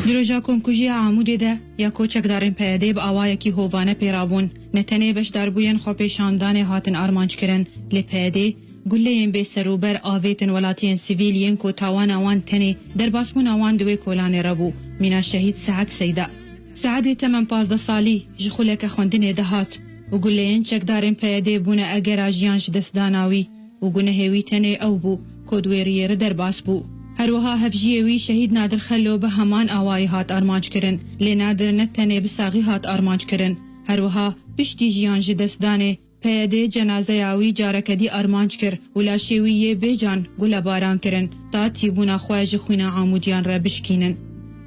جروجا کمکوژی عمودی ده یا کوچکدارین پیاده با آوایکی هوانه پیرابون نتنه بشدار بوین خو پیشاندان هاتن آرمانج کرن لی پیاده گلهین به سروبر آویتن ولاتین سیویلین کو تاوان آوان تنی در باسمون آوان دوی کولان ربو مینا شهید سعد سیده سعد تمام 15 سالی جخولک خوندن دهات و گلهین چکدارین پیاده بونه اگر آجیانش دستداناوی و گونه هیوی تنی او بو کودوی ریر در باس بو هروها هفجیوی شهید نادر خلو به همان آوای هات آرمانج کرن لی نادر نتنه بساقی هات آرمانج کرن هروها پشتی جیان جدستانه پیاده جنازه آوی جارکدی آرمانج کر ولا شویه بیجان گل باران کرن تا تیبونا خواج خوینا عمودیان را بشکینن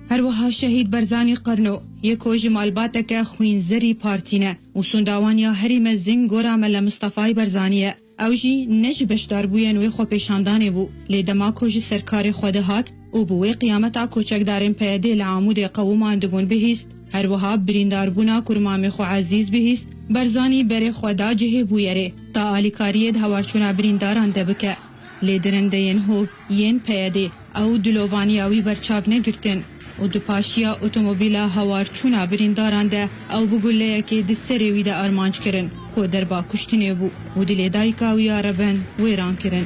هروها شهید برزانی قرنو یکو جمالباته که خوین زری پارتینه و سنداوانیا هریم زنگ گورا مل مصطفی برزانیه اوجی نج بشدار بوین وی خو پیشاندانه بو لی دما کوجی سرکار خود هات او بوی قیامتا کوچکدارین پیاده لعمود قومان دبون بهیست هر وها بریندار بونا کرمام خو عزیز بهیست برزانی بر خدا جه بویره تا آلیکاری هوارچونا برینداران دبکه لی درنده ین هوف ین پیاده او دلووانی اوی برچاو نگرتن و دو پاشیا اتومبیلا هوارچونا برینداران ده او بگوله که دسری وی ده آرمانج کرن کو دربا کشتنه بو و دل دایکاوی عربن ویران کرن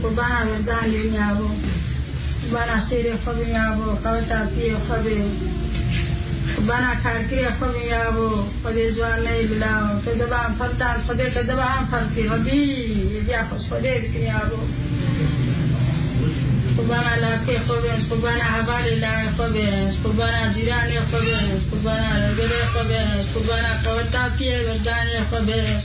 قبانا وزانی نیابو قبانا شیری خوبی نیابو قوتا پی خوبی قبانا کارکری خوبی نیابو خودی جوان نیبلاو که زبان پرتان خودی که زبان پرتی ربی بیا خوش خودی دیکی نیابو قبانا لاکی خوبیش قبانا حوالی لای خوبیش قبانا جیرانی خوبیش قبانا رگلی خوبیش قبانا قوتا پی وزانی خوبیش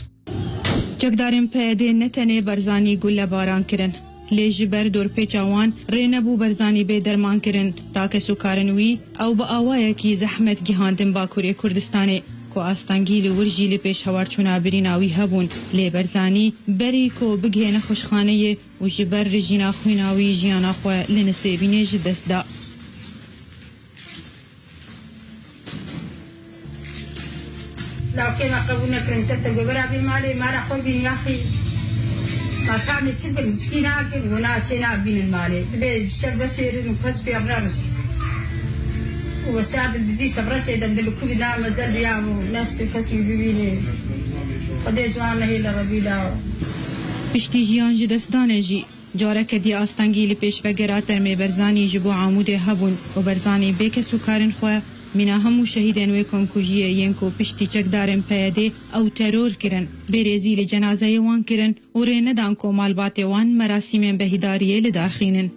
چکدارین پیاده نتنه برزانی گل باران کرن لیج بر دور پیچوان رینبو برزانی به درمان کرن تاکه سوکارنوی او با آوائه کی زحمت گیهاندن باکوری کردستانه کو آستانگیل ورجیل پیش هوارچونا بریناوی هبون لی برزانی بری کو بگهن خوشخانه و جبر رجینا خویناوی جیانا خواه لنسیبینه جدست دا لكن ما قبلنا كن تسوي برا بمالي ما راح أخذ يا أخي ما كان يشبه المسكين أكل وناتنا بين المالي ليه بسبب بسير نقص في أبرارس وساب الدزي سبرس إذا ندلو كل دار مزال يامو نفس الكسب ببيني قديش وانا هي لربيلا پشتی جیان جدستانه جی جارک دی آستانگیل پیش وگراتر می برزانی جبو عموده هبون و برزانی بیک سوکارن خواه مینا همو شهیدن وی کمکوژیه ینکو پشتی چکدارن پیاده او ترور کرن برزیل جنازه وان کرن و رینه دان کو مالبات وان مراسیم بهیداریه لدارخینن